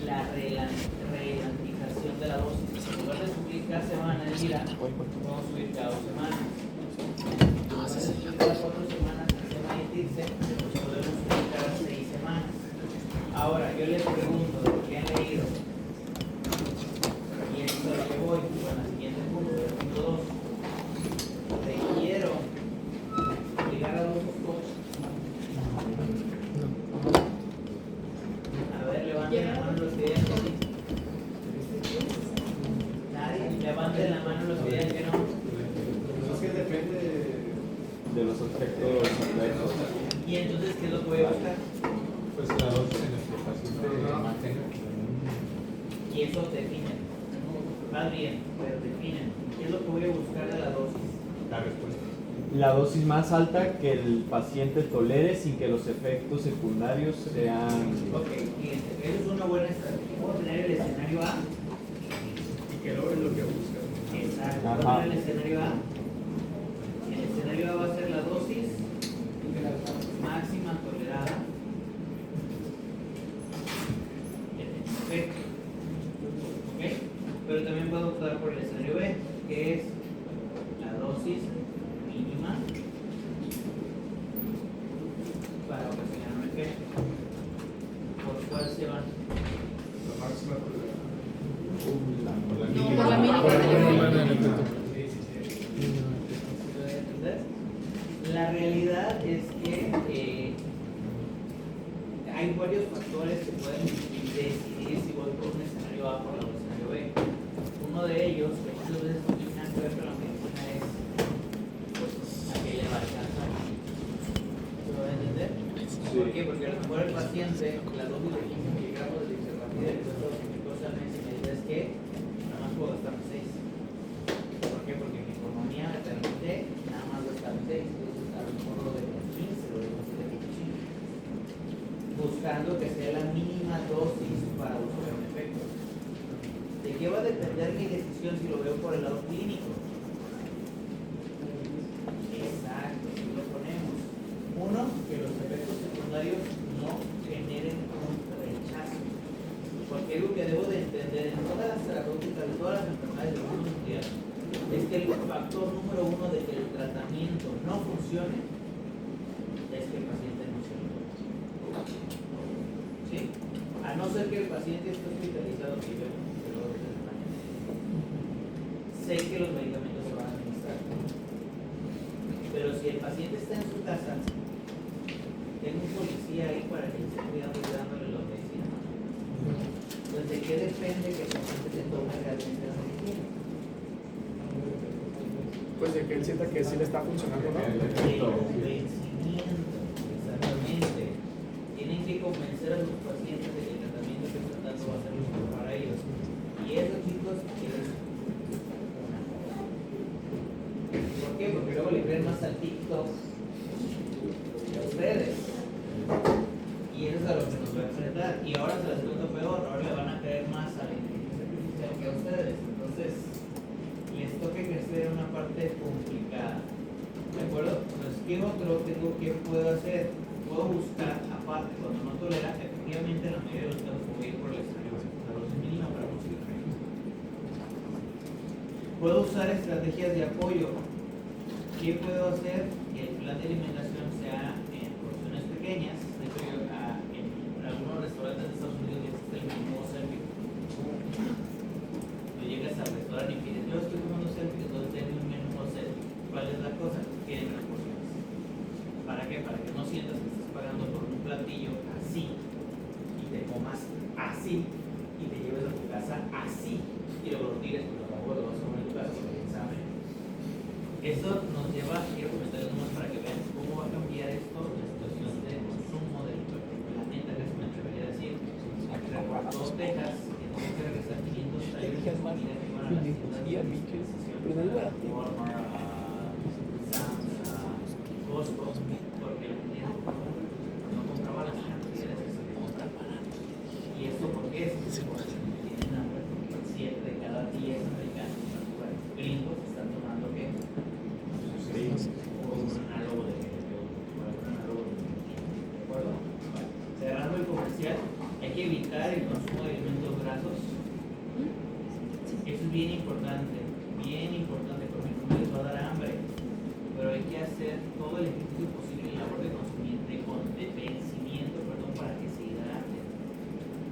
la relantización de la dosis. En lugar de subir cada semana de ira, vamos a subir cada 2 semanas. En lugar de subir cada 4 semanas que se va a emitirse, pues podemos subir cada 6 semanas. Ahora, yo les pregunto, ¿de qué han leído? Y esto es lo que voy, bueno, al siguiente punto, el punto 2. Requiero llegar a los costos. A ver, levanten la mano los que digan que sí. Nadie, levanten la mano los que digan que no. Pues es que depende de los aspectos complejos. Y entonces, ¿qué es lo que voy a buscar? Pues la dosis en la que el paciente mantenga. Y eso definen. Va bien, pero definen. ¿Qué es lo que voy a buscar de la dosis? La respuesta. La dosis más alta que el paciente tolere sin que los efectos secundarios sean... Ok, fíjense, eso es una buena estrategia. Puedo tener el escenario A. Y que logre lo que busca. Exacto. Ajá. Puedo tener el escenario A. El escenario A va a ser la dosis máxima tolerada. El efecto. ¿Ok? Pero también puedo optar por el escenario B, que es la dosis mínima para ocasionar un efecto. ¿Por cuál se van? La máxima tolerada. No, por la mínima. ¿Entendés? La realidad es que hay varios factores que pueden decidir si voy por un escenario A o por un escenario B. Uno de ellos, que muchas veces no tiene nada que ver con la medicina, es pues, a qué le va a alcanzar. ¿Se va a entender? ¿Por qué? Porque a lo mejor el paciente, la dosis de 15 miligramos de lixiorafida y todo lo que cosa al mes y me dices que nada más puedo gastar 6. ¿Por qué? Porque mi economía me permite nada más gastar 6. Entonces a lo mejor lo dejo en 15, lo dejo en 25. Buscando que sea la mínima dosis para buscar un efecto. ¿De qué va a depender mi decisión si lo veo por el lado clínico? Exacto, si lo ponemos. Uno, que los efectos secundarios no generen un rechazo. Porque algo que debo de entender en todas las terapéuticas, en todas las enfermedades del mundo mundial, es que el factor número 1 de que el tratamiento no funcione es que el paciente no se lo tome. ¿Sí? A no ser que el paciente esté hospitalizado, que yo sé que los medicamentos se van a administrar. Pero si el paciente está en su casa, tengo un policía ahí para que esté cuidando y dándole la medicina. Entonces, ¿de qué depende que el paciente se tome realmente la medicina? Pues de que él sienta que sí le está funcionando, ¿no? El convencimiento, exactamente. Tienen que convencer a sus pacientes de que el tratamiento que están dando va a ser mejor para ellos. Y eso, chicos, es una cosa. ¿Por qué? Porque luego le creen más al TikTok que a ustedes. Y eso es a lo que nos va a enfrentar. Y ahora se las cuento peor, ahora le van a creer más a la inteligencia artificial que a ustedes. Entonces, les toca crecer una parte complicada. ¿De acuerdo? Entonces, ¿qué otro tengo que puedo hacer? Puedo buscar, aparte, cuando no tolera, efectivamente en la mayoría de los casos voy a ir por el escenario, la dosis mínima para conseguir efecto. Puedo usar estrategias de apoyo. ¿Qué puedo hacer? Que el plan de alimentación sea en porciones pequeñas. De hecho, en algunos restaurantes de Estados Unidos ya existe el menú serving. Tú llegas al restaurante y pides, yo estoy comiendo serving, entonces tengo un menú serving. ¿Cuál es la cosa? Tienen las porciones. ¿Para qué? Para que no sientas que estás pagando por un platillo así y te comas así y te lleves a tu casa así y luego lo tires porque tampoco lo vas a comer en tu casa porque quién sabe. Eso nos lleva, quiero comentarles nomás para que vean cómo va a cambiar esto la situación de consumo del planeta, que se me atrevería a decir. Aquí reportó Texas que tuvo que regresar 500 talleres de comida que van a las tiendas de Walmart, Sam's, Costco, porque la gente no compraba las cantidades que se compraban. ¿Y esto por qué es? Porque tienen hambre, porque 7 de cada 10 americanos, gringos, están tomando ¿qué? Un análogo de ¿de acuerdo? Bueno, cerrando el comercial, hay que evitar el consumo de alimentos grasos. Eso es bien importante, porque no les va a dar hambre, pero hay que hacer todo el ejercicio posible y labor de vencimiento, para que se hidraten.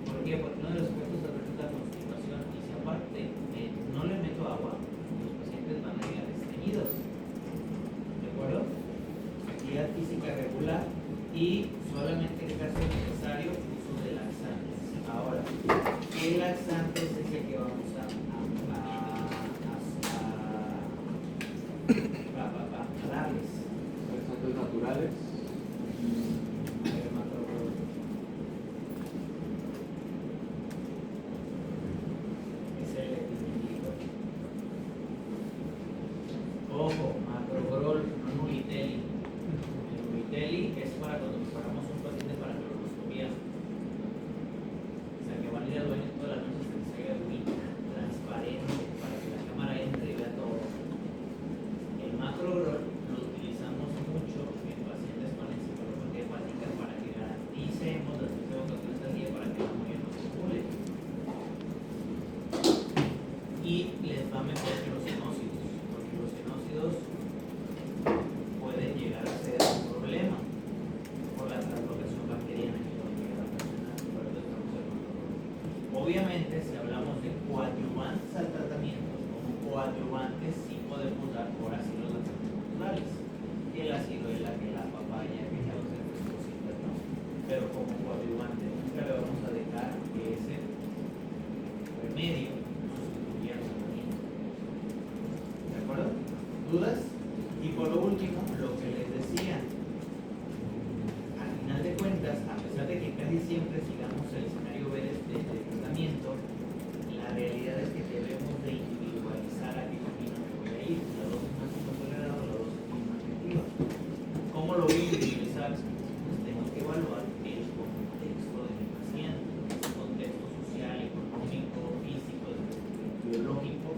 ¿Por qué? Porque uno de los efectos adversos es la constipación, y si aparte no le meto agua, los pacientes van a llegar estreñidos. ¿De acuerdo? Actividad física regular y solamente en caso necesario uso de laxantes. Ahora, ¿qué laxantes es el que vamos a darles? Laxantes naturales. Ojo, macrogrol, no Nuliteli. El Nuliteli es para cuando preparamos un paciente para colonoscopía. O sea, que van a ir al baño toda la noche hasta que salga agüita transparente para que la cámara entre y vea todo. El macrogrol lo utilizamos mucho en pacientes con encefalopatía hepática para que garanticemos las 3 ocasiones al día para que la mujer no se acumule. Y les va mejor que los genócidos, porque los genócidos pueden llegar a ser un problema por la translocación bacteriana que pueden llegar a ocasionar. Por eso estamos hablando. Obviamente, si hablamos de coadyuvantes al tratamiento, como coadyuvantes sí podemos dar por ácidos naturales, que el ácido de que la papaya, que ya los cositas, ¿no? Pero como coadyuvante nunca le vamos a dejar que ese remedio sustituya al tratamiento. ¿De acuerdo? ¿Dudas? Y por lo último, lo que les decía, al final de cuentas, a pesar de que casi siempre sigamos el escenario B de tratamiento, la realidad es que debemos de individualizar a qué camino me voy a ir, la dosis máxima tolerada o la dosis mínima efectiva. ¿Cómo lo voy a individualizar? Pues tengo que evaluar el contexto de mi paciente, el contexto social, económico, físico, biológico,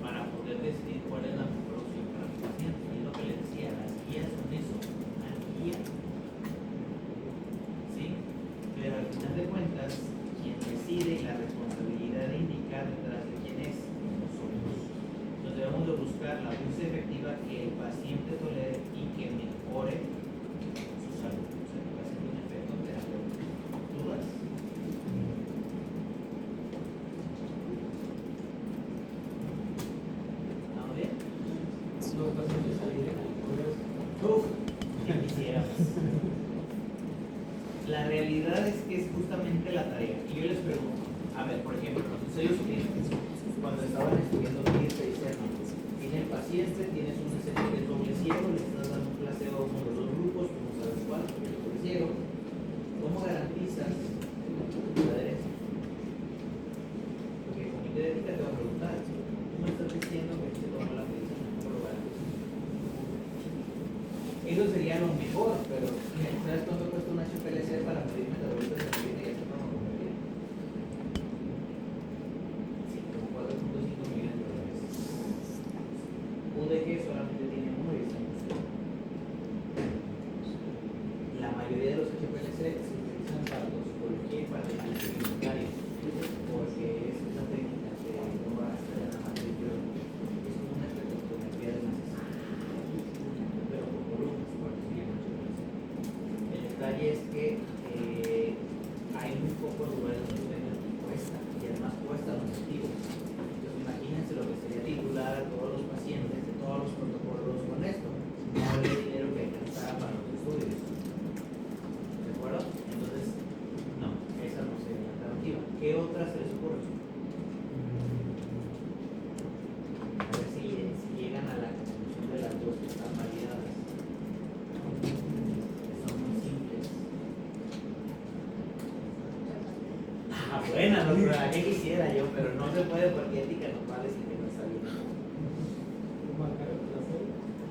para poder decidir cuál es la mejor opción para mi paciente. Y es lo que les decía, las guías son eso, una guía. ¿Sí? Pero al final de cuentas, quien decide y la responsabilidad de indicar detrás de quién es, nosotros. Entonces debemos de buscar la dosis efectiva que el paciente tolere y que mejore su salud. O sea, que va a ser un efecto terapéutico. ¿Dudas? ¿Estamos bien? Uf, que quisiéramos. La realidad es que es justamente la tarea. Y yo les pregunto, a ver, por ejemplo, los ensayos clínicos, cuando estaban estudiando clínica, decían, no, tiene el paciente, tienes un escenario que es doble ciego, le estás dando un placebo a uno de los grupos, tú no sabes cuál, porque es doble ciego. ¿Cómo garantizas la adherencia? Porque el comité de ética te va a preguntar, tú me estás diciendo que se tomó la medicina, ¿cómo lo garantizas? Eso sería lo mejor, pero ¿sabes cuánto cuesta un HPLC para medir metabolitos de la orina y hacer una mamografía? Sí, como 4.5 millones de dólares. UDG solamente tiene uno y está en cero. La mayoría de los HPLC se utilizan para toxicología y para análisis alimentario, porque es una técnica que no va a estar en la matriz, es como una espectrometría de masas. Pero por volumen, por eso se llama HPLC. El detalle es que hay muy pocos lugares donde tengan cuesta, y además cuesta donativo. Entonces imagínense lo que sería titular a todos los pacientes de todos los protocolos con esto. No habría dinero que alcanzara para los estudios. ¿De acuerdo? Entonces, no, esa no sería la alternativa. ¿Qué otras se les ocurre? A ver si llegan a la conclusión de las dos que están validadas. Son muy simples. Buena, no, ¿qué quisiera yo? Pero no se puede porque ética nos vale si que no está bien.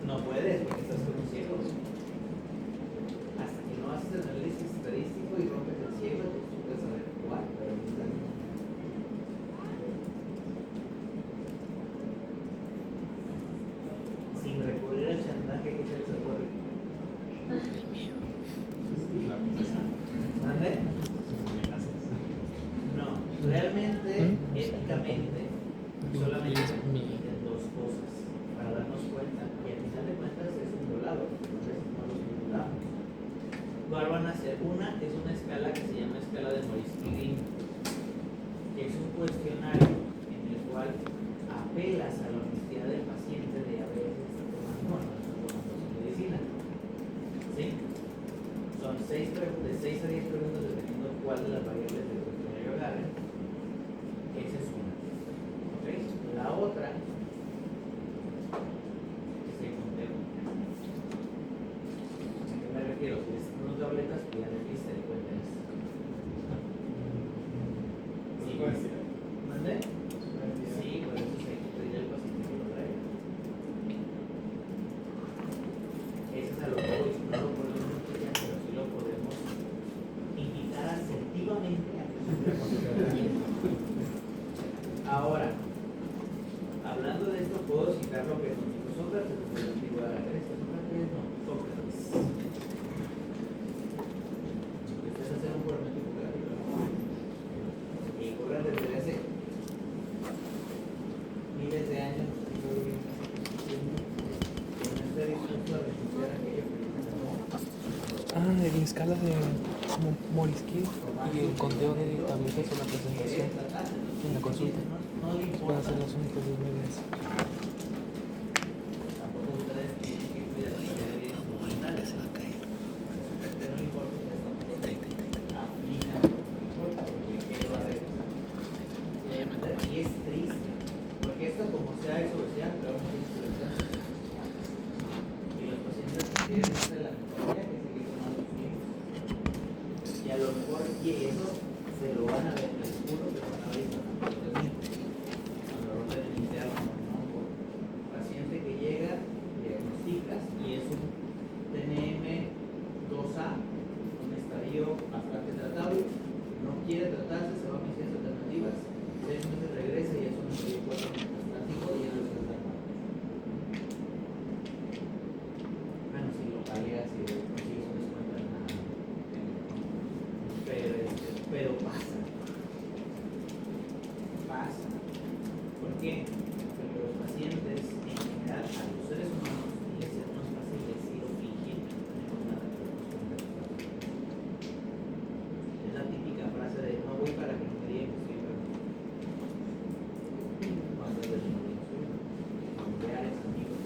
No puedes porque estás con un ciego. Hasta que no haces el análisis estadístico y rompes el ciego, tú puedes saber cuál, pero no está bien. Sin recurrir al chantaje que se les ocurre. ¿Mande? No Realmente, éticamente, solamente se permiten dos cosas para darnos cuenta, y al final de cuentas es un volado, entonces no los vinculamos. ¿Cuál van a ser? Una es una escala que se llama escala de Morisky-Green, que es un cuestionario en el cual apelas a la honestidad del paciente de a ver si está tomando o no está tomando su medicina. ¿Sí? Son de 6 a 10 preguntas dependiendo cuál de las variables del cuestionario agarren. Esa es una. ¿Ok? La otra es el conteo. ¿A qué me refiero? Si es unas tabletas, pues ya les viste de cuenta esto. Sí, ¿mande? Sí, por eso se hay que pedir al paciente que lo traiga. Eso es a lo que voy, no lo podemos estudiar, pero sí lo podemos invitar asertivamente a que se Ahora, hablando de esto, puedo citar lo que nos dijo Sócrates desde la antigüedad Grecia. Sócrates no, Sócrates. Ustedes hacen un juramento hipocrático. Y Sócrates desde hace miles de años no está dispuesto a renunciar a aquello que Ah, en escala de Morisky y el conteo de tabletas o la presentación en la consulta. Van a ser las únicas dos medidas. tampoco ustedes tienen que cuidar la calidad de vida documental. Pero no importa que esto aplica, no importa, porque ¿qué va a hacer? Y es triste, porque esto como sea es obesidad, pero aún no es obesidad. Y los pacientes quieren hacer la metodología que seguir tomando sus libros. Y a lo mejor, y eso se lo van a ver, les juro que van a ver cuando lo orden interno, ¿no? Por paciente que llega, diagnosticas y es un TNM 2A, un estadio bastante tratable, no quiere tratarse, se va a medicinas alternativas, 6 meses regresa y es un estadio 4 metástico y ya no se está mal. Bueno, si lo palias y consigues un descuento en nada. Pero pasa. Pasa. ¿Por qué? Porque los pacientes, en general, a los seres humanos les es más fácil decir o fingir que no tenemos nada que ver con los pacientes. Es la típica frase de no voy para que no me digan que estoy enfermo. Cuando es del familiares, amigos.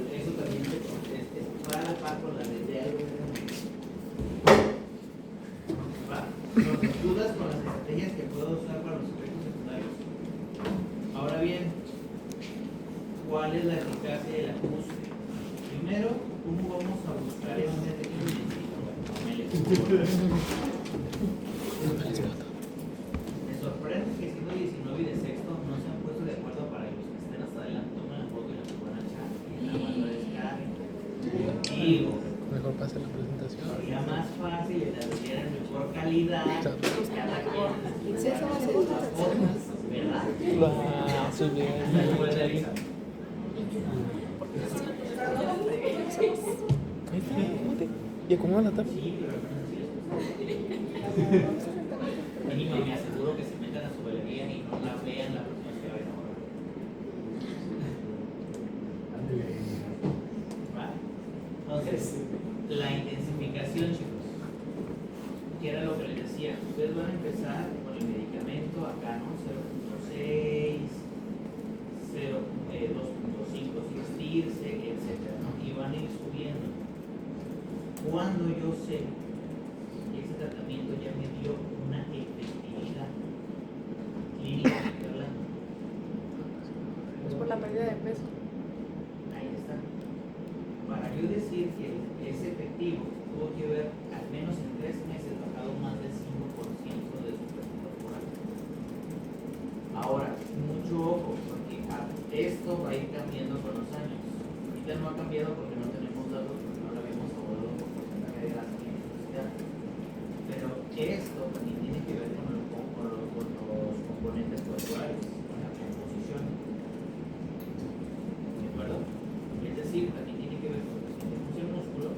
Eso también es para la par con la de algo de nos dudas con las estrategias que puedo usar para los efectos secundarios. Ahora bien, ¿cuál es la eficacia del ajuste? Primero, ¿cómo vamos a buscar ese efecto? Me sorprende que siendo 19 y de sexto no se han puesto de acuerdo para que los que estén hasta adelante tomen la foto y la suban a chat y nada más lo descarguen. Digo, Mejor pase la presentación. sería más fácil y le dieran mejor calidad que cada quien las formas, ¿verdad? Eso es bien. Después del examen. Ahí está, ponte. Y acomoda la tabla. Sí, pero mínimo me aseguro que se metan a su galería y no la vean la próxima vez que vayan a borrar. ¿Va? Entonces, la intensificación, chicos, que era lo que les decía, ustedes van a empezar con el medicamento acá, ¿no? 0.6, 2.5 sin estirse, etcétera, ¿no? Y van a ir subiendo. Cuando yo sé que ese tratamiento ya me dio una efectividad clínica, hablando, Es por la pérdida de peso. ahí está. Para yo decir que es efectivo, tuvo que ver al menos en 3 meses bajado más del 5% de su peso corporal. Ahora, mucho ojo, porque esto va a ir cambiando con los años. Ahorita no ha cambiado porque no tenemos datos, porque no lo habíamos abordado por porcentaje de grasa ni necesidad. Pero esto también tiene que ver con los componentes corporales, con la composición. ¿De acuerdo? Es decir, también tiene que ver con que tenemos el músculo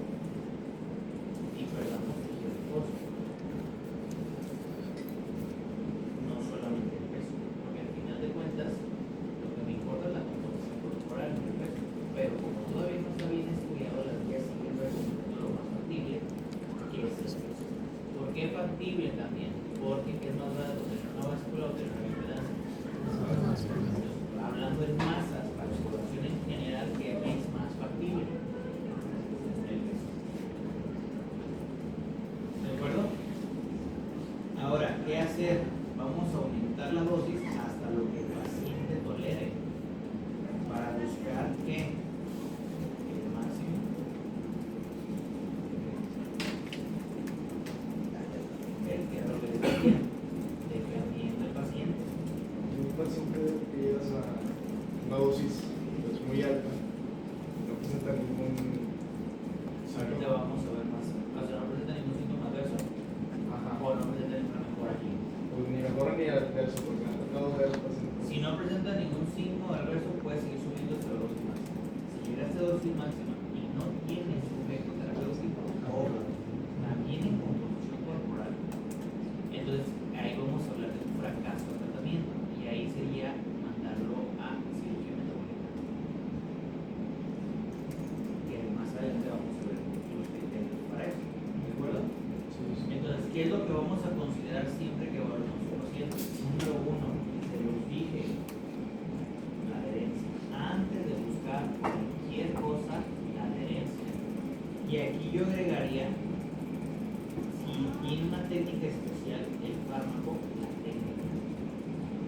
y perdamos tejido adiposo. ¿qué hacer? Vamos a aumentar la dosis hasta lo que el paciente tolere para buscar que el máximo. El que es lo que les decía, dependiendo del paciente. Un paciente que llegas a una dosis pues, muy alta, no presenta ningún Ahorita vamos a ver más. O sea, no presenta ningún síntoma adverso. Ajá. O no presenta ninguna mejora aquí. Pues ni mejora ni adverso, porque me ha tocado ver pacientes. Si no presenta ningún signo adverso, puede seguir subiendo hasta la dosis máxima. Si llegaste a dosis máxima y no tiene su efecto terapéutico, o mantiene composición corporal, entonces ahí vamos a hablar de un fracaso de tratamiento. Y ahí sería mandarlo a cirugía metabólica. Que más adelante vamos a ver los criterios para eso. ¿De acuerdo? Entonces, ¿qué es lo que vamos a considerar siempre que evaluemos un paciente? Número uno, se los dije, la adherencia. Antes de buscar cualquier cosa, la adherencia. Y aquí yo agregaría, si tiene una técnica especial, el fármaco, la técnica.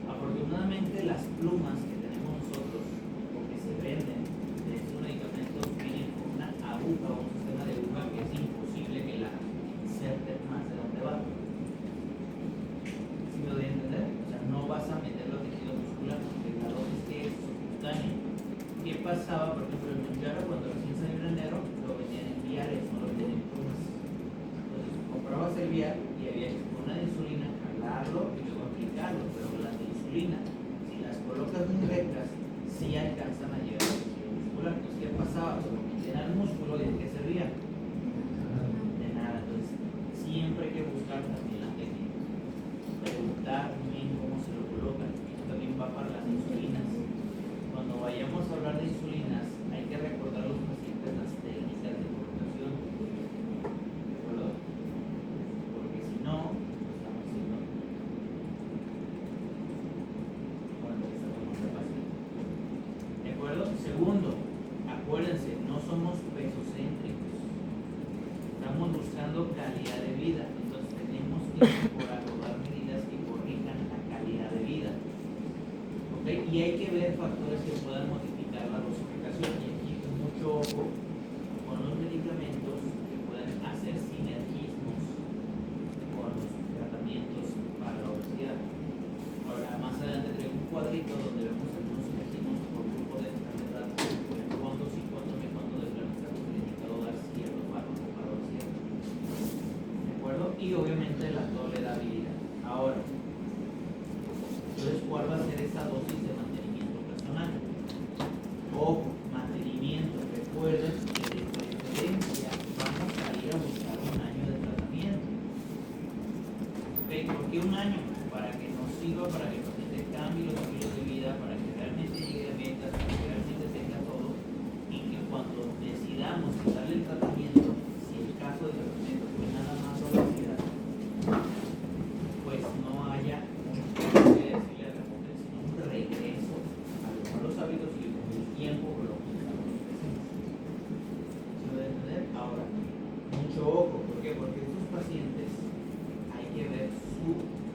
Afortunadamente, las plumas que tenemos nosotros, o que se venden de estos medicamentos, vienen con una aguja o un sistema de aguja que es imposible que la inserte más de donde va. ¿Sí me doy a entender? O sea, no vas a meterlo a tejido muscular porque la dosis que es subcutánea. ¿Qué pasaba? Por ejemplo, el Mounjaro cuando recién salió en enero lo vendían en viales, no lo vendían en plumas. Entonces comprabas el vial y había que con una de insulina jalarlo y luego aplicarlo, pero las de insulina, si las colocas muy rectas, sí alcanzan a llegar al tejido muscular. Entonces, ¿qué pasaba? Se lo metían al músculo y ¿de qué servía? De nada. Entonces, siempre hay que buscar también la técnica. Preguntar bien cómo se lo colocan. Esto también va para las insulinas. Cuando vayamos a hablar de insulinas, hay que recordar a los pacientes las técnicas de colocación. ¿De acuerdo? Porque si no, estamos haciendo. Bueno, esta vamos a pasar. ¿De acuerdo? Segundo, acuérdense, no somos pesocéntricos. Estamos buscando calidad de vida. Entonces tenemos que mejorar o dar medidas que corrijan la calidad de vida. ¿Ok? Y hay que ver factores que puedan modificar la dosificación. Y aquí con mucho ojo con los medicamentos que puedan hacer sinergismos con los tratamientos para la obesidad. Ahora, más adelante traigo un cuadrito donde vemos algunos sinergismos por grupo de enfermedad, cuándo sí, cuándo no, y cuándo de plano está indicado dar cierto fármaco para obesidad. ¿De acuerdo? Y obviamente la tolerabilidad. Ahora, entonces, ¿cuál va a ser esa dosis de mantenimiento personal? Ojo, mantenimiento. Recuerden que de preferencia vamos a ir a buscar un año de tratamiento. ¿Ok? ¿Por qué un año? Para que nos sirva, para que el paciente cambie los estilos de vida, para que realmente llegue a metas, para que realmente tenga todo, y que cuando decidamos darle el tratamiento, si el caso de tratamiento fue nada más obesidad, pues no haya un regreso a los malos hábitos y con el tiempo lo que ¿se puede entender? Ahora, mucho ojo, ¿por qué? Porque estos pacientes hay que ver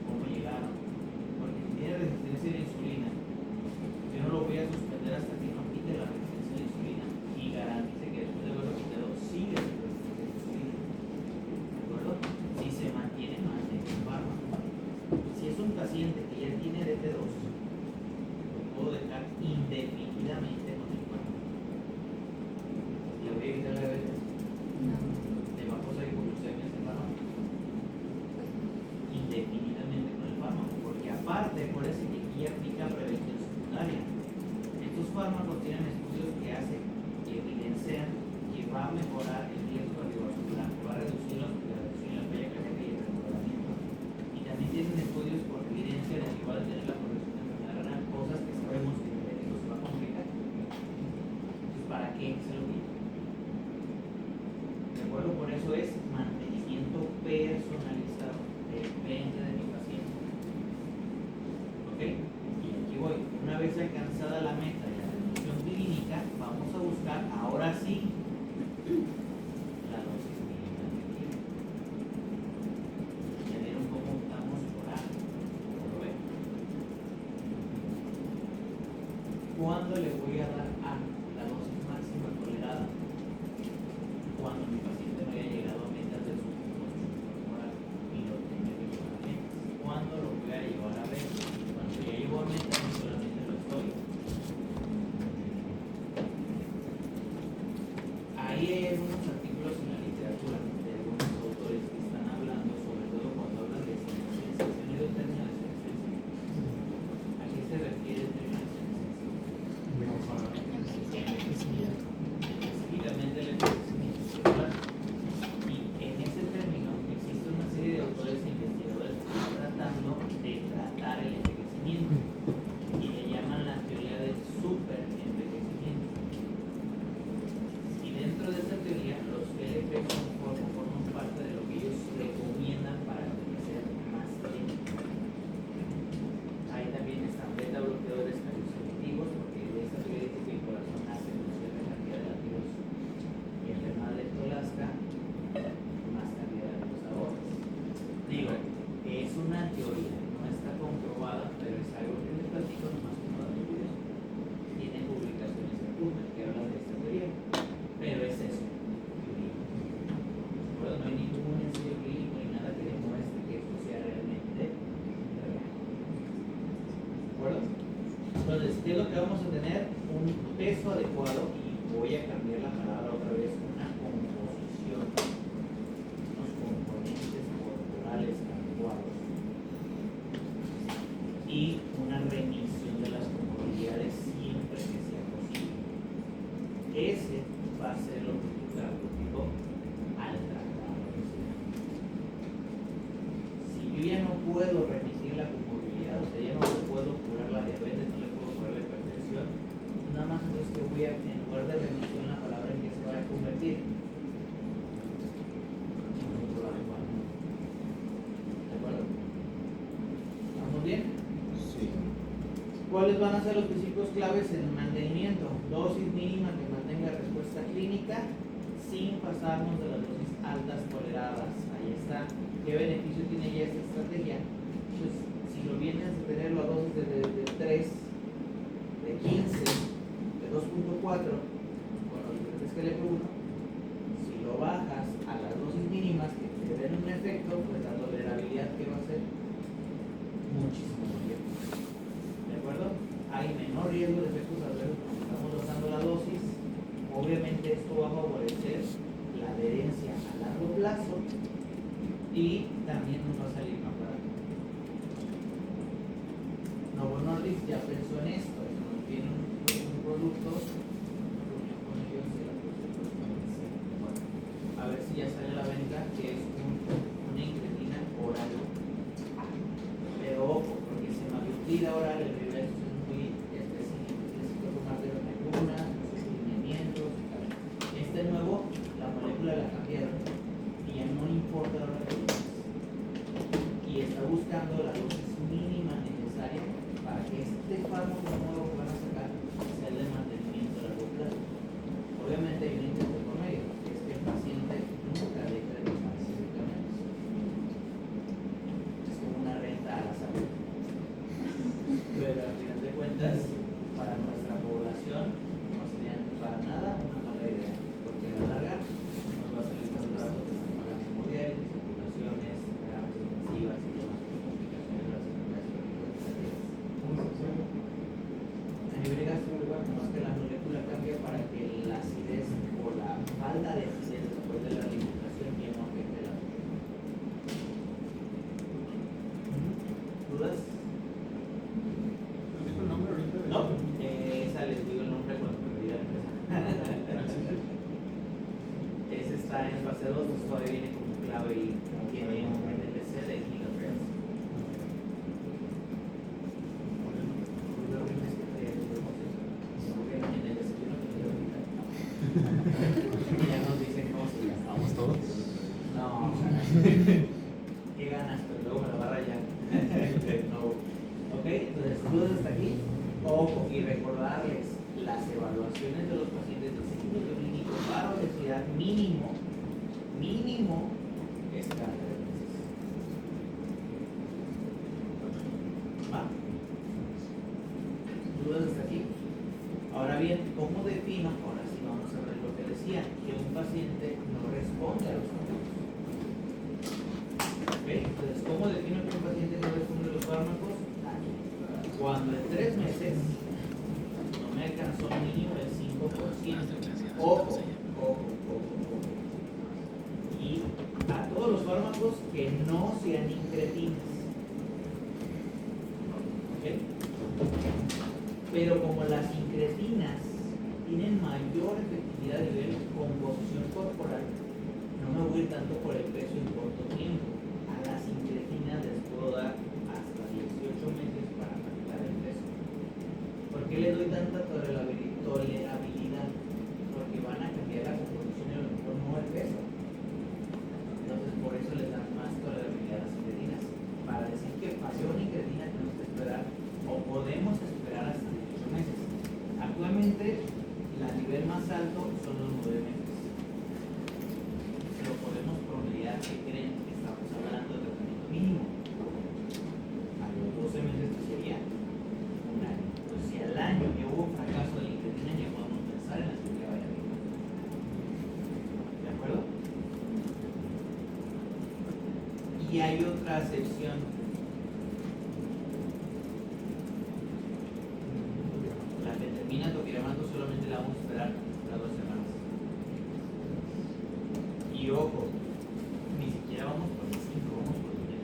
cómo llegaron. Porque si tiene resistencia a la insulina, yo no lo voy a suspender hasta que no quite la resistencia a la insulina y garantice que después de haberlo quitado sigue su resistencia a la insulina. ¿De acuerdo? Si se mantiene más de un fármaco. Si es un paciente que ya tiene DT2, lo puedo dejar indefinidamente con el fármaco. ¿Le voy a quitar la diabetes? ¿Le va a causar hipoglucemia ese fármaco? Indefinidamente con el fármaco, porque aparte, acuérdense que aquí aplica prevención secundaria. Estos fármacos tienen estudios que hacen, que evidencian que va a mejorar el riesgo cardiovascular, que va a reducir la falla cardíaca y el remodelación. Y también tienen estudios con evidencia de que va a tener la progresión de enfermedad renal, cosas que sabemos que el médico se va a complicar. Entonces, ¿para qué se lo quita? ¿De acuerdo? Por eso es mantenimiento personalizado. Depende de mi paciente. ¿Ok? Y aquí voy. Una vez alcanzada la meta de la reducción clínica, vamos a buscar ahora sí la dosis mínima efectiva. Ya vieron cómo optamos por A, ¿Cuándo le voy a dar a la dosis máxima tolerada? Cuando mi paciente no haya llegado a metas de su consumo corporal y lo tenga que llevar a metas. ¿Cuándo lo voy a llevar a ver? Cuando ya llegó a metas, no solamente lo estoy. Ahí hay algunos artículos en la literatura de algunos autores que están hablando, sobre todo cuando hablan de sensibilización y de término de sensibilización. ¿A qué se refiere el término de sensibilización? Específicamente el envejecimiento celular. Y en ese término existe una serie de autores e investigadores que están tratando de tratar el envejecimiento y le llaman la teoría del superenvejecimiento. Y dentro de esta teoría, los GLP forman parte de lo que ellos recomiendan para envejecer más lento. Ahí también están beta bloqueadores cardioselectivos, porque de esta teoría dice que el corazón hace una cierta cantidad de latidos y entre más lento lazca, más cantidad de latidos ahorras. Digo, es una teoría, no está comprobada, pero es algo que les platico nomás como dato curioso. Tiene publicaciones en PubMed que hablan de esta teoría, pero es eso, teoría. Bueno, no hay ningún ensayo clínico ni nada que demuestre que esto sea realmente real. ¿De acuerdo? Entonces, ¿qué es lo que vamos a tener? Un peso adecuado, y voy a cambiar la palabra otra vez, una composición, unos componentes corporales adecuados y una remisión de las comorbilidades siempre que sea posible. Ese va a ser el objetivo terapéutico al tratar la obesidad. Si yo ya no puedo remitir la comorbilidad, o sea, ya no le puedo curar la diabetes, no le puedo curar la hipertensión, nada más entonces que voy a, en lugar de remisión, la palabra en que se va a convertir en un problema adecuado. ¿De acuerdo? ¿Estamos bien? Sí. ¿Cuáles van a ser los principios claves en el mantenimiento? Dosis mínima que mantenga respuesta clínica sin pasarnos de las dosis altas toleradas. Ahí está. ¿Qué beneficio tiene ya esta estrategia? Pues si lo vienes a tenerlo a dosis de 3, de 15, de 2.4, con los diferentes que le uno, si lo bajas a las dosis mínimas que te den un efecto, pues la tolerabilidad que va a ser muchísimo mayor. ¿De acuerdo? Hay menor riesgo de efectos adversos cuando estamos dosando la dosis. Obviamente esto va a favorecer la adherencia a largo plazo y también nos va a salir más barato. Novo Nordisk ya pensó en esto, nos tiene un producto, reunión con ellos y la bueno, a ver si ya sale a la venta, que es una incretina oral. Pero ojo, porque se maglutida oral, el reverso es muy específico, tienes que tomarte las vacunas, los lineamientos y tal. Este nuevo, la molécula la cambiaron y ya no importa la hora que lo tomes. Y está buscando la dosis mínima necesaria para que este fármaco nuevo que van a sacar sea el de mantenimiento a largo plazo. Obviamente hay un intento por medio, que es que el paciente nunca deje de tomar sus medicamentos. Es como una renta a la salud. Pero al final de cuentas, para nuestra población no sería para nada una mala idea, porque a la larga nos va a salir más barato que se pagan hemodiálisis, circulaciones, terapias intensivas y demás complicaciones de las enfermedades crónicas. A nivel gástrico, no es que la molécula cambia para que la acidez o la falta de acidez después de la alimentación ya no afecte la ¿dudas? ¿Dijo el nombre ahorita? No, esa les digo el nombre cuando me olvide la empresa. Ese está en fase 2, pues todavía viene como clave y tiene un NPC de gigahertz. Ya nos dicen cómo se gastamos todos. No, qué ganas, pero luego me la va a rayar. No. Ok, entonces dudas hasta aquí. Ojo, y recordarles las evaluaciones de los pacientes de signo clínico para obesidad mínimo es cada 3 meses. ¿Va? ¿Dudas hasta aquí? bien, ¿cómo defino? Ahora sí vamos a ver lo que decía, que un paciente no responde a los fármacos. ¿Ok? Entonces, ¿cómo defino que un paciente no responde a los fármacos? Cuando en 3 meses no me alcanzó mínimo el 5%. Ojo. Y a todos los fármacos que no sean incretinas. ¿Ok? Pero como las incretinas tienen mayor efectividad a nivel composición corporal, no me voy a ir tanto por el peso en corto tiempo. A las incretinas les puedo dar hasta 18 meses para calcular el peso. ¿Por qué le doy tanta tolerabilidad? Porque van a cambiar la composición y a lo mejor no el peso. Entonces por eso les dan más tolerabilidad a las incretinas. Para decir que falló una incretina tenemos que esperar o podemos esperar hasta 18 meses. Actualmente la nivel más alto son los 9 meses. Pero podemos promediar que creen que estamos hablando de tratamiento mínimo. A los 12 meses que sería un año. Entonces si al año ya hubo un fracaso de la incretina, ya podemos pensar en la cirugía bariátrica. ¿De acuerdo? Y hay otra acepción. La determina topiramato solamente la vamos a esperar las 2 semanas. Y ojo, ni siquiera vamos por el 5, vamos por el 10.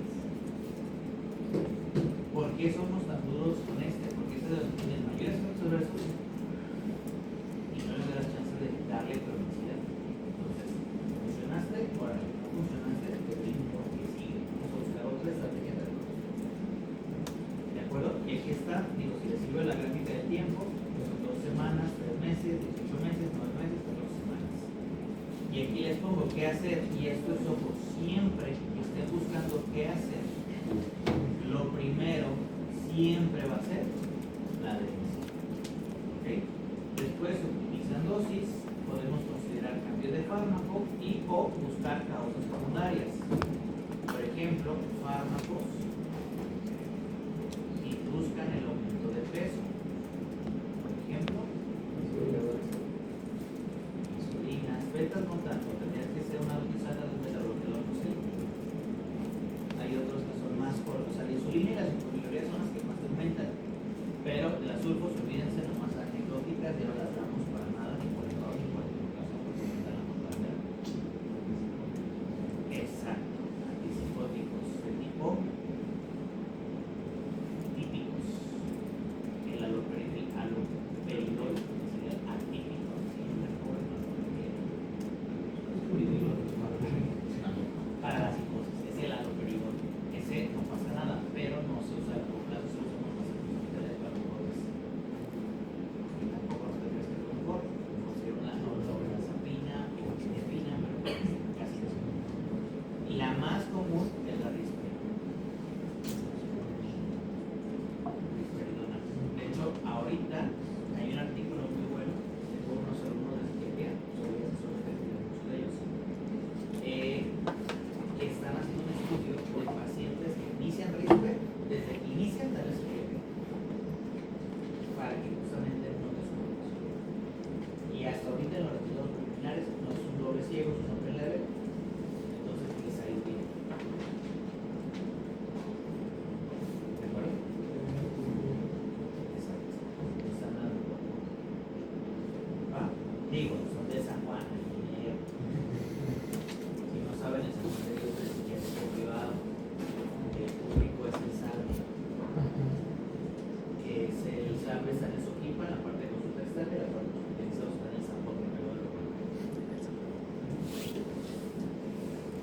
¿Por qué somos tan duros con este? Porque este es de los que tienen mayores efectos adversos y no les da la chance de darle cronicidad. Entonces, funcionaste, ahora no funcionaste, pero porque sigue. Vamos a buscar otra estrategia de recursos. ¿De acuerdo? Y aquí está, digo, si les sirve la gráfica del tiempo, pues son 2 semanas, 3 meses, 18 meses, 9 meses, 14 semanas. Y aquí les pongo qué hacer, y esto es ojo, siempre que estén buscando qué hacer, lo primero siempre va a ser la adherencia. ¿Ok? Después, utilizan dosis, podemos considerar cambio de fármaco y o buscar causas secundarias. Por ejemplo, fármacos induzcan el aumento de peso. Por ejemplo, insulinas, betas no tanto, tendría que ser una dosis alta de un beta-bloqueador no selectivo. Hay otros que son más cortos, o sea, la insulina y las sulfonilureas son las que más aumentan, pero las sulfos, olvídense, nomás anecdóticas, ya no las damos para nada, ni por el lado, ni por el caso, porque aumentan la mortalidad. Exacto, antipsicóticos de tipo típicos, el aloperidol sería el atípico, siempre por para la psicosis, es el aloperidol, ese no pasa nada, pero no se usa a largo plazo, se usa más en de valores. Y tampoco nos tendrías que mejor, no ser una olanzapina o epinefrina, pero casi no. Y la más común es la risperidona. De hecho, ahorita hay un artículo muy bueno de unos alumnos de psiquiatría, sobre muchos de ellos, que están haciendo un estudio de pacientes que inician rispe, desde que inician darles psiquiatría, para que justamente no te suban. Y hasta ahorita en los resultados preliminares no es un doble ciego, es un open level, entonces les ha ido bien. ¿De acuerdo? Exacto. Están dando. ¿Va? Digo, son de San Juan, ingeniero. Si no saben, el cementerio es psiquiátrico privado, el público es el SALVE, que es el SALVE está en Soquipa, en la parte de consulta externa, y la parte de hospitalizados está en San Juan, pero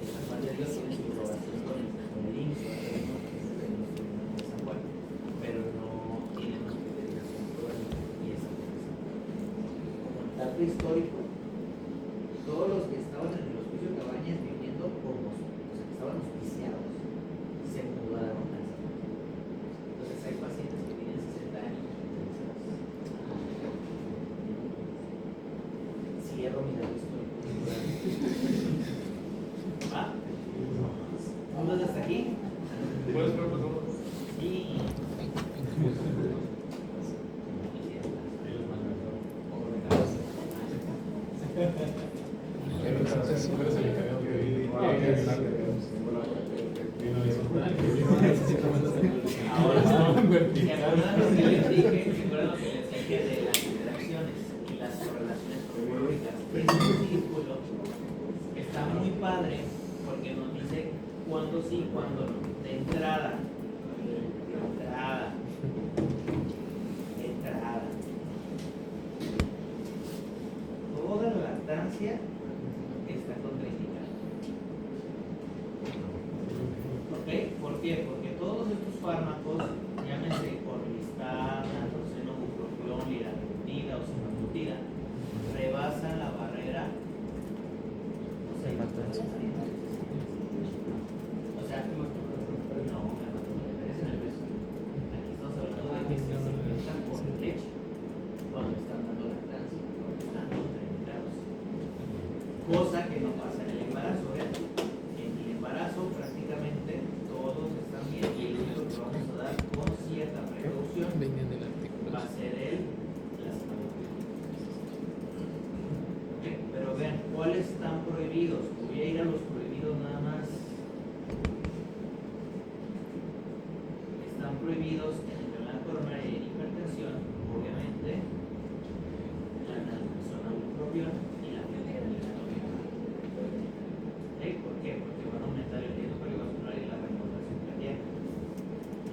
estas materias tienen su relación con el IMSS, de San Juan, pero no tienen hospitalización todavía, y esa como el dato histórico, todos los que estaban en el hospicio Cabañas viviendo como, o sea, que estaban hospiciados, se mudaron a esa parte. Entonces hay pacientes que tienen 60 años hospitalizados. Cierro mi dato histórico. ¿Va? ¿Vamos hasta aquí? ¿Puedes ver, por favor? Sí. ¿Se acuerdan lo que les dije? ¿Se acuerdan lo que les dije de las interacciones y las correlaciones topológicas? Este círculo está muy padre porque nos dice cuándo sí y cuándo no. De entrada. Toda la lactancia está contraindicada. ¿Ok? ¿Por qué? Porque todos estos fármacos, llámense orlistat, naproxeno, bupropión, liraglutida o semaglutida, rebasan la barrera. O sea, no, es en el beso. Aquí estamos hablando de que se secretan por leche cuando están dando lactancia, cuando están contraindicados. Cosa que no pasa en el embarazo, ¿eh? En el embarazo prácticamente todos están bien y el único que vamos a dar con cierta precaución va a ser la semaglutida. ¿Ok? Pero vean, ¿cuáles están prohibidos? Voy a ir a los prohibidos nada más. Están prohibidos en enfermedad coronaria y en hipertensión, obviamente, la naltrexona bupropión y la fenilalatonina. ¿Por qué? Porque van a aumentar el riesgo cardiovascular y la remodelación cardíaca.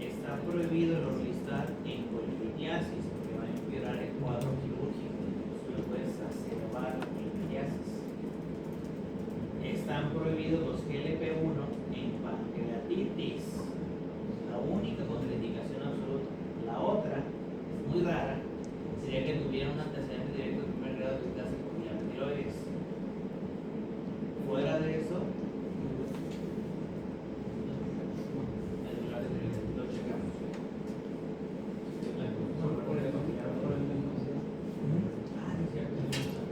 Está prohibido el orlistat en colilitiasis porque va a empeorar el cuadro quirúrgico, incluso puedes exacerbar la colilitiasis. Están prohibidos los GLP-1 en pancreatitis. La única contraindicación absoluta. La otra, es muy rara, sería que tuviera un antecedente directo de primer grado de cáncer con tiroides. Fuera de eso, medular de tiroides, lo checamos.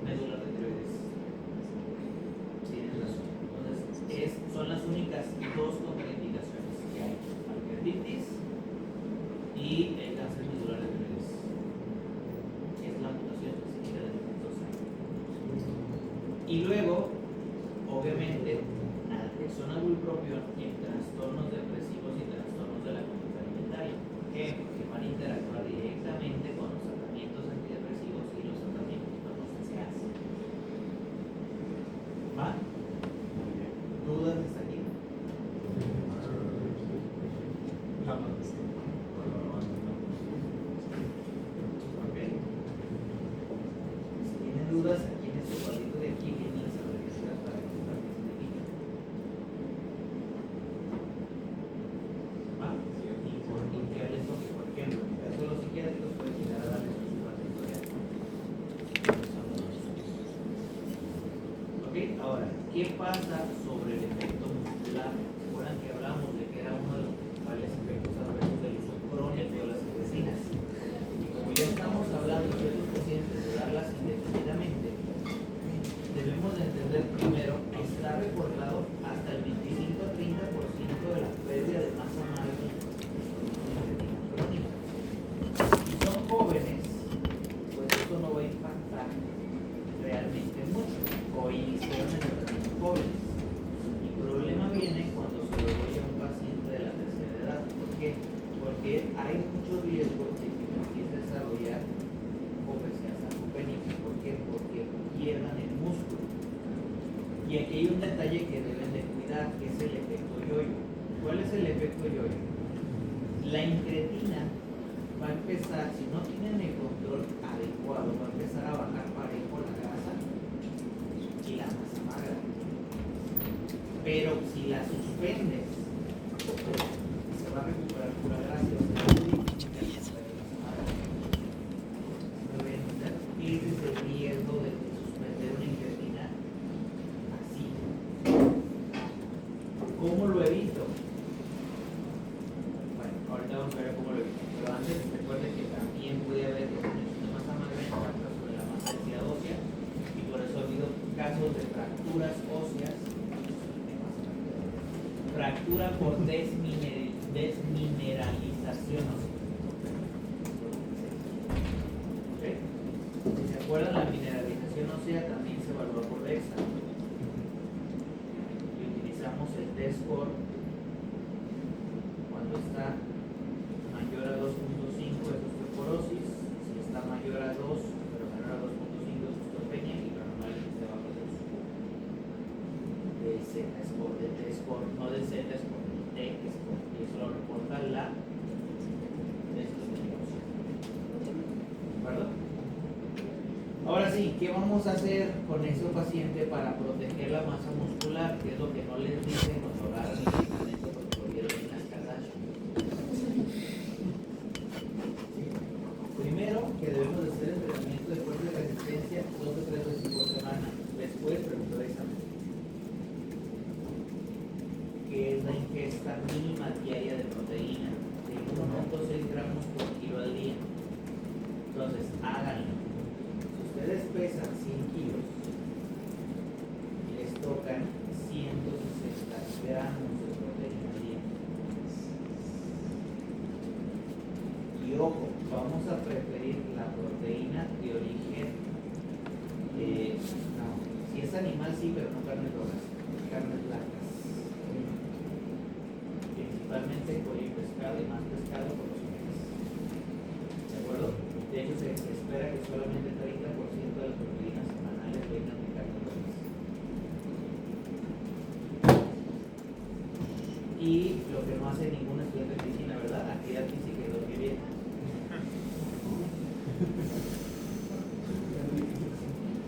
Medular de tiroides. Tienes razón. Entonces, son las únicas dos contraindicaciones que hay. Pancreatitis y el cáncer medular de tiroides. Es la mutación específica de lactosa. Y luego, obviamente, naltrexona bupropión en trastornos depresivos y trastornos de la conducta alimentaria. ¿Por qué? Porque van a interactuar directamente con los tratamientos antidepresivos y los tratamientos farmacéuticos. ¿Va? ¿Dudas hasta aquí? Ok. Si tienen dudas, aquí en este cuadrito de aquí vienen las abreviaturas para que sepan qué significa. ¿Va? Y por limpiar esto, que por ejemplo, en el caso de los psiquiátricos puede llegar a darles un supervectorial. Ok, ahora, ¿qué pasa sobre el efecto muscular? ¿Recuerdan que hablamos de que era uno de los principales efectos adversos del uso crónico de las medicinas? Y como ya estamos hablando de estos pacientes de darlas indefinidamente, debemos de entender primero que está reportado hasta el 25 a 30% de la pérdida de masa magra crónica. Si son jóvenes, pues eso no va a impactar realmente mucho, o iniciaron el tratamiento jóvenes. El problema viene cuando se lo doy a un paciente de la tercera edad. ¿Por qué? Porque hay mucho riesgo de que empiece a desarrollar obesidad sarcopénica. ¿Por qué? Porque pierdan el músculo. Y aquí hay un detalle que deben de cuidar, que es el efecto yo-yo. ¿Cuál es el efecto yo-yo? La incretina va a empezar, si no tienen el control adecuado, va a empezar a bajar parejo la grasa y la masa magra. Pero si la suspendes, se va a recuperar pura grasa y va a ser muy difícil que recupere la masa magra. ¿Me voy a entender? Ese es el riesgo de suspender una incretina así. ¿Cómo lo evito? Bueno, ahorita vamos a ver cómo lo evito. Pero antes recuerden que también puede haber disminución de masa magra impacta sobre la masa densidad ósea y por eso ha habido casos de fracturas óseas. Fractura por desmineralización ósea. ¿Ok? Si se acuerdan, la mineralización ósea también se evalúa por DEXA. Y utilizamos el T-score cuando está mayor a 2.5 sí, ¿qué vamos a hacer con ese paciente para proteger la masa muscular? Que es lo que no les dicen cuando agarran el medicamento porque lo vieron en las Kardashian. Primero, que debemos de hacer entrenamiento de fuerza y resistencia 2 o 3 veces por semana. Después, preguntarizamente, ¿qué es la ingesta mínima diaria de proteína? De 1.6 gramos por kilo al día. Entonces, háganlo. Si ustedes pesan 100 kilos y les tocan 160 gramos de proteína al día. Y ojo, vamos a preferir la proteína de origen, no, si es animal sí, pero no carnes rojas, carnes blancas. Principalmente pollo y pescado, y más pescado por los omegas. ¿De acuerdo? De hecho, se espera que solamente 30% de las proteínas semanales vengan de carnes rojas. Y lo que no hace ningún estudiante de medicina, ¿verdad? Actividad física y dormir bien.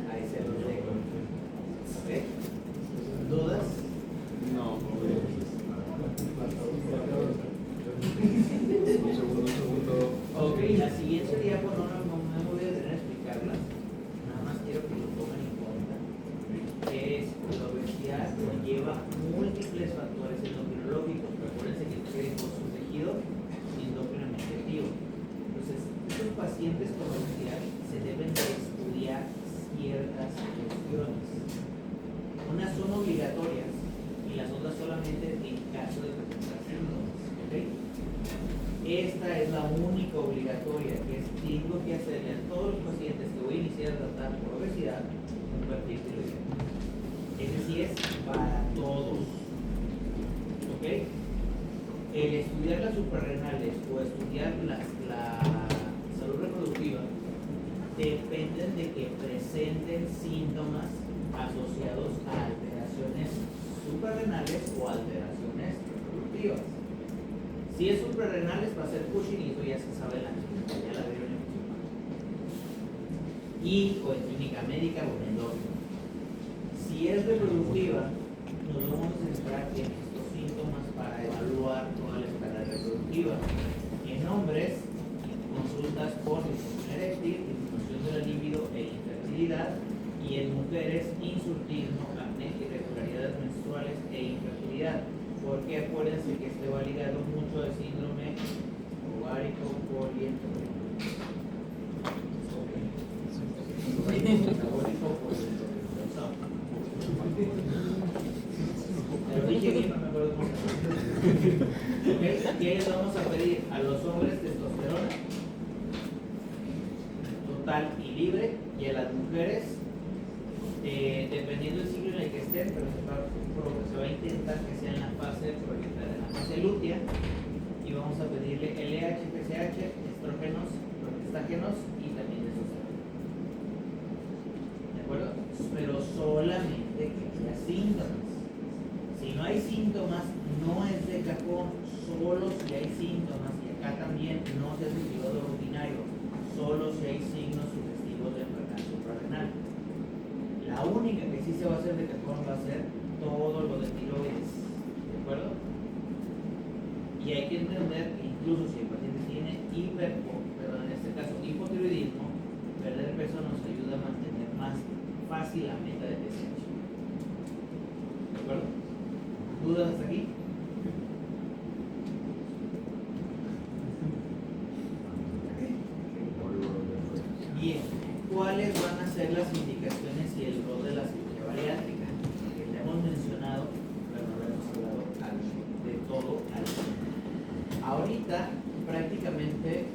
Ahí se los dejo. ¿Ok? ¿Dudas? No, Un segundo. Ok, la siguiente sería, bueno, no me voy a detener a explicarlas. Nada más quiero que lo tomen en cuenta. Que es la obesidad conlleva múltiples factores endocrinológicos. Recuérdense que tiene con su tejido endocrinamente activo. Entonces, estos pacientes con obesidad se deben de estudiar ciertas cuestiones. Unas son obligatorias y las otras solamente en caso de presentar síntomas. ¿Okay? Esta es la única obligatoria, que es tengo que hacerle a todos los pacientes que voy a iniciar a tratar por obesidad un perfil tiroideo. Ese sí es para todos. ¿Ok? El estudiar las suprarrenales o estudiar la salud reproductiva dependen de que presenten síntomas asociados a alteraciones suprarrenales o alteraciones reproductivas. Si es suprarrenales va a ser Cushing y eso ya se sabe en la clínica, ya la vieron en función. Y o en clínica médica o en endócrino. Si es reproductiva, nos vamos a centrar en estos síntomas para evaluar toda la escala reproductiva. En hombres, consultas por disfunción eréctil, disminución de la libido e infertilidad. Y en mujeres, insurtismo, acné, irregularidades menstruales e infertilidad. Porque acuérdense que este va ligado mucho al síndrome ovárico poliendocrino. Pero dije bien, no me acuerdo cómo se llama. ¿Ok? ¿Qué les vamos a pedir? A los hombres testosterona total y libre, y a las mujeres dependiendo del ciclo en el que estén, pero se va a intentar que sea en la fase lútea, y vamos a pedirle LH, PCH, estrógenos, progestágenos y también testosterona. ¿De acuerdo? Pero solamente que haya síntomas. Si no hay síntomas, no es de cajón, solo si hay síntomas, y acá también no se hace el periodo rutinario, solo si hay signos sugestivos de enfermedad suprarrenal. La única que sí se va a hacer de cajón va a ser todo lo de tiroides, ¿de acuerdo? Y hay que entender que incluso si el paciente tiene en este caso hipotiroidismo, perder peso nos ayuda a mantener más fácil la meta de TSH. ¿De acuerdo? ¿Dudas hasta aquí? Bien, ¿cuáles van a ser las indicaciones y el rol de la cirugía bariátrica? Que le hemos mencionado, pero no lo hemos hablado de todo al final. Ahorita prácticamente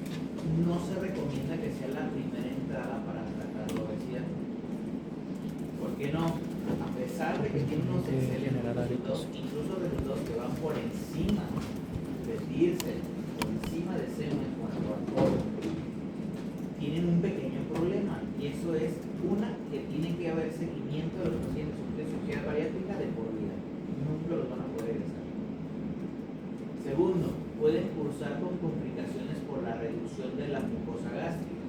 no se recomienda que sea la primera entrada para tratar la obesidad. ¿Por qué no? A pesar de que tiene unos excelentes resultados, incluso resultados que van por encima de Dirsel, por encima de SEMA en cuanto a todo, tienen un pequeño problema, y eso es que tiene que haber seguimiento de los pacientes de cirugía bariátrica de por vida. Nunca los van a poder egresar. Segundo, pueden cursar con complicaciones por la reducción de la mucosa gástrica.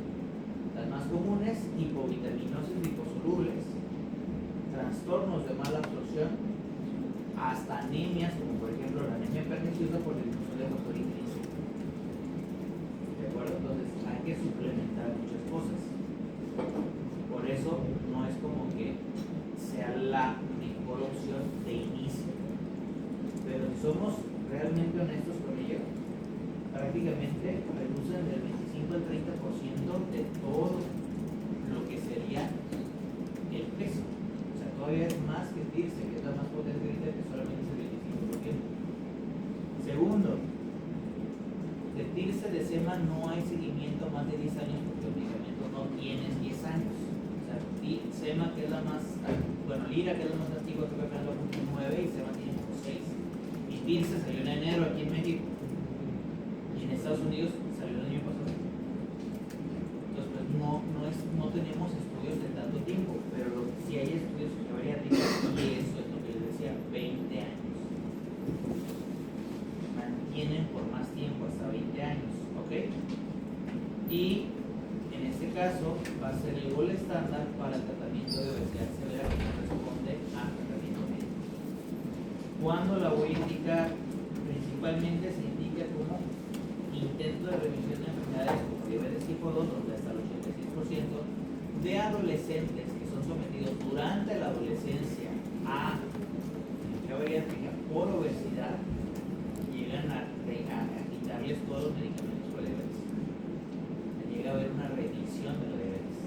Las más comunes, hipovitamiноsis liposolubles, trastornos de mala absorción, hasta anemias, como por ejemplo la anemia perniciosa por disminución de factor intrínseco. ¿De acuerdo? Entonces hay que suplementar muchas cosas. Por eso no es como que sea la mejor opción de inicio. Pero si somos realmente honestos con ello, prácticamente reducen del 25 al 30% de todo lo que sería el peso. O sea, todavía es más que TIRSE, que es la más potente ahorita, que solamente es el 25%. Segundo, de TIRSE de SEMA no hay seguimiento más de 10 años porque el medicamento no tiene 10 años. O sea, SEMA, que es la más, bueno, Lira, que es la más antigua, que va a los 9 y SEMA tiene como 6. Y TIRSE salió en enero aquí en México. Y en Estados Unidos salió el año pasado. Entonces, pues no tenemos estudios de tanto tiempo, pero si hay estudios que bariátricos, y eso es lo que les decía, 20 años. Mantienen por más tiempo, hasta 20 años, ¿ok? Y en este caso va a ser el gol estándar para el tratamiento de obesidad severa que corresponde a tratamiento médico. ¿Cuándo la voy a indicar? Principalmente se indica como intento de remisión de enfermedades como diabetes tipo 2, donde hasta el 86% de adolescentes que son sometidos durante la adolescencia a cirugía bariátrica por obesidad llegan a quitarles todos los medicamentos por diabetes. Llega a haber una reducción de la diabetes.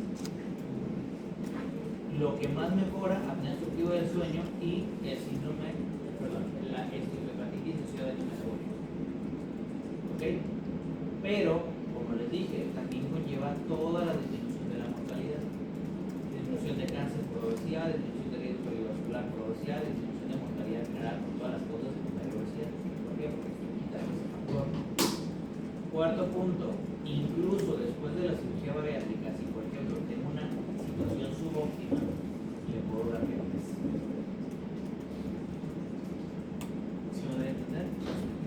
Lo que más mejora, apnea obstructiva del sueño y el síndrome, la esteatohepatitis asociada al metabólico. ¿Ok? Pero, como les dije, también conlleva toda la disminución de la mortalidad. Disminución de cáncer por obesidad, disminución de riesgo cardiovascular por obesidad, disminución de mortalidad general por todas las cosas de la obesidad. ¿Por qué? Porque esto quita ese factor. Cuarto punto, incluso después de la cirugía bariátrica, si por ejemplo tengo una situación subóptima, le puedo dar diabetes. Si me debe entender,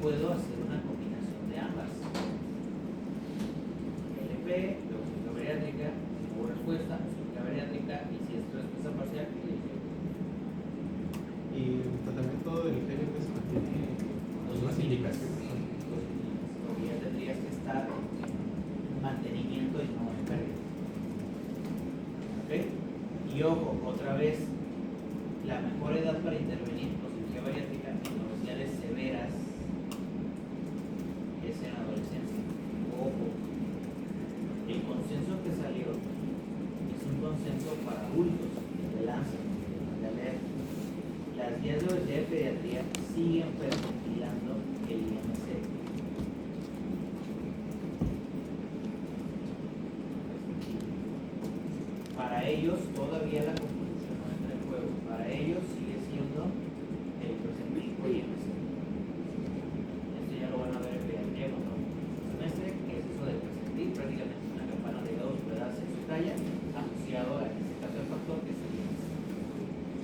puedo hacer una combinación de ambas. LP, luego cirugía bariátrica, si no hubo respuesta, cirugía bariátrica, y si es respuesta parcial, Y el tratamiento del GLP se mantiene dos más indicaciones. Porque ya tendrías que estar en mantenimiento y no en pérdida. ¿Ok? Y ojo, otra vez, la mejor edad para intervenir con cirugía bariátrica en obesidades severas es en la adolescencia. Ojo, el consenso que salió es un consenso para adultos, de Lancet, de leer. Las guías de obesidad de pediatría siguen perfilando el IMC. Para ellos todavía la conclusión no entra en juego. Para ellos sigue siendo el presentico IMC. Esto ya lo van a ver en pediatría cuando semestre, que es eso de presentir, prácticamente una campana de dos, edad, sexo y talla, asociado a en este caso el factor que es el IMC.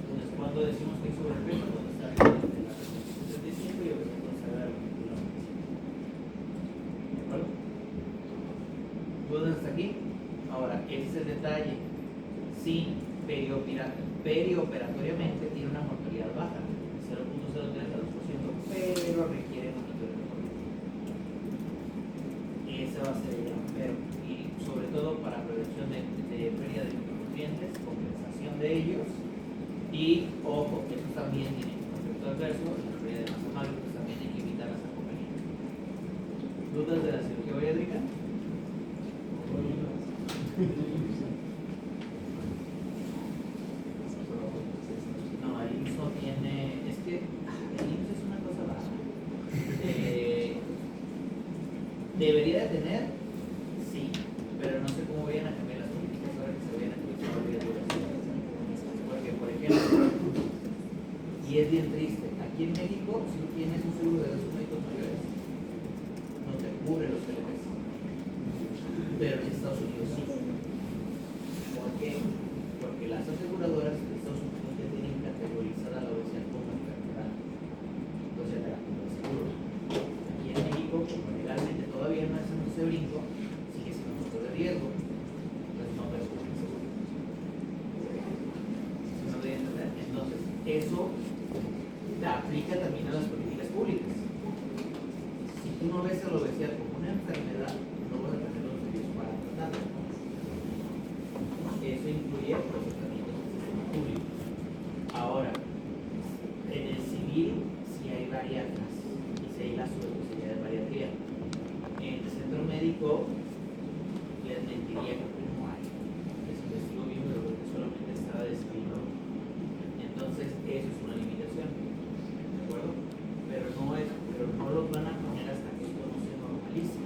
Entonces, cuando decimos que hay sobrepeso, cuando está arriba de la 75 y obesidad consagrada al 21. ¿De acuerdo? ¿Dudas hasta aquí? Ahora, ese es el detalle. Sí, perioperatoriamente tiene una mortalidad baja, 0.032%, pero requiere monitoreo. Ese va a ser el gran pero. Y sobre todo para prevención de pérdida de micronutrientes, compensación de ellos. Y ojo, que eso también tiene un efecto adverso, la pérdida de masa magra, pues también hay que evitar las acompañantes. ¿Dudas de la cirugía bariátrica? No, el IMSS no tiene. Es que el IMSS es una cosa rara. Debería de tener, sí, pero no sé cómo vayan a cambiar las políticas ahora que se vayan a cruzar la vida duración. Porque, por ejemplo, y es bien triste, aquí en México, si tú tienes un seguro de gastos médicos mayores, no te cubre los LPs. Pero en Estados Unidos sí. ¿Por qué? Porque las aseguradoras de Estados Unidos ya tienen categorizada la obesidad como enfermedad. Entonces ya te la cubre el seguro. Aquí en México, como legalmente todavía no hacemos ese brinco, sigue siendo un factor de riesgo. Entonces no te eso aplica también a las políticas públicas. Si tú no ves a la obesidad como una enfermedad, no vas a tener los medios para tratarla. Eso incluye los tratamientos del sistema público. Ahora, en el civil sí hay bariatras y sí hay la subespecialidad de bariatría. En el centro médico les mentiría que no hay. Les investigo bien, pero creo que solamente estaba descrito. Entonces, eso es una limitación. ¿De acuerdo? Pero no los van a poner hasta que esto no se normalice.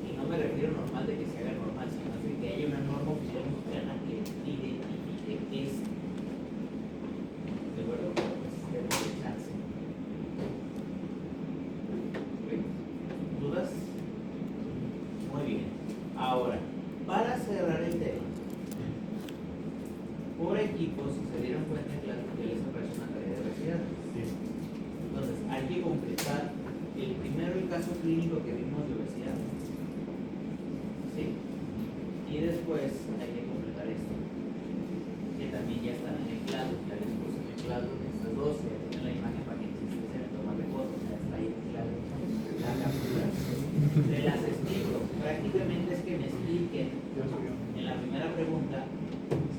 Y no me refiero normal de que se haga normal, sino de que haya una norma oficial mexicana que identifique esto. ¿De acuerdo? Pues debe de echarse. ¿Ok? ¿Dudas? Muy bien. Ahora, para cerrar el tema, por equipos se dieron cuenta que las mujeres aparecen una tarea de obesidad. Entonces, hay que completar el primero el caso clínico que vimos de obesidad. ¿Sí? Y después hay que completar esto, que también ya están mezclados, ya les puse mezclados en estas dos, ya tienen la imagen para que se tomarle fotos, ya está ahí mezclado la captura. Se las explico. Prácticamente es que me expliquen en la primera pregunta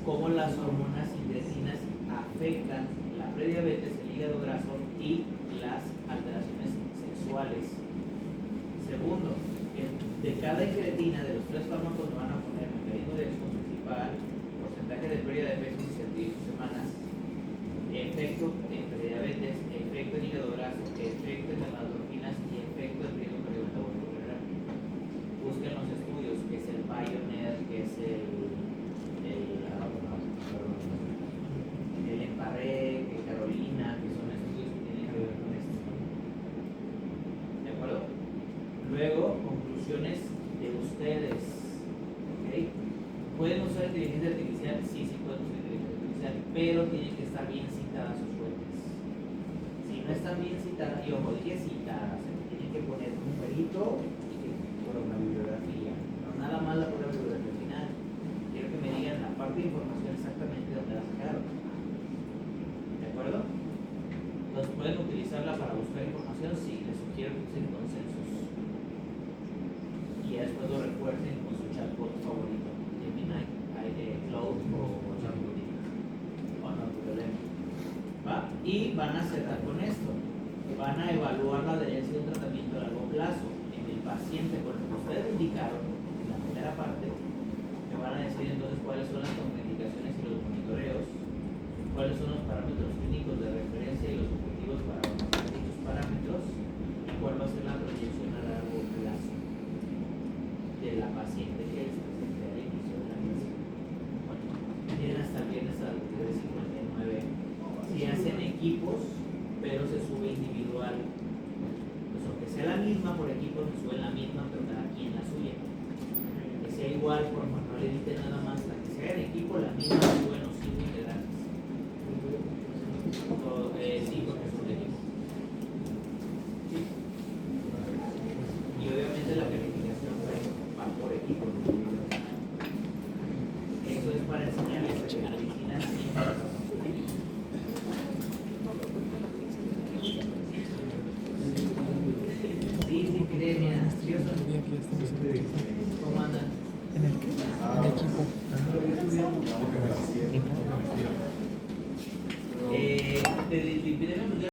cómo las hormonas incretinas afectan la prediabetes, el hígado graso y las alteraciones sexuales. Segundo, de cada incretina de los tres fármacos me van a poner mecanismo de acción principal, porcentaje de pérdida de peso en 78 semanas, efecto en prediabetes, efecto en hígado graso, efecto en las endorfinas y efecto en riesgo cardiovascular general. Busquen los estudios, que es el Pioneer, que es el Emparré, que Carolina, que son estudios que tienen que ver con esto. ¿De acuerdo? Luego, conclusiones de ustedes. ¿Okay? ¿Pueden usar inteligencia artificial? Sí, sí pueden usar inteligencia artificial, pero tienen que estar bien citadas sus fuentes. Si no están bien citadas, y ojo, dije citadas, tienen que poner un numerito por una bibliografía, no nada más la pura bibliografía final. Quiero que me digan la parte de información exactamente dónde la sacaron. ¿De acuerdo? Entonces, ¿pueden utilizarla para buscar información? Sí, les sugiero que usen consensos. Y ya después lo recuerden con su chatbot favorito, Gemini, Cloud o ChatGPT. O no, problema. ¿Va? Y van a cerrar con esto. Van a evaluar la adherencia de un tratamiento a largo plazo en el paciente con el que ustedes indicaron en la primera parte. Me van a decir entonces cuáles son las contraindicaciones y los monitoreos, cuáles son los parámetros clínicos de referencia y los objetivos para alcanzar dichos parámetros, y cuál va a ser la proyección a largo plazo de la paciente que es presente al inicio de la misma. Bueno, tienen hasta el viernes a las 59. Si hacen equipos, pero se sube individual, pues aunque sea la misma por equipo, se sube la misma, pero cada quien la suya. Que sea igual, por favor, no le editen nada más, la que sea en equipo, la misma, suben los 5 integrantes. Sí, porque es un equipo. Sí. Y obviamente la calificación va por equipo. Eso es para enseñarles a que la medicina sí, créeme, ansioso. ¿Cómo andan? En el equipo. Te pidieron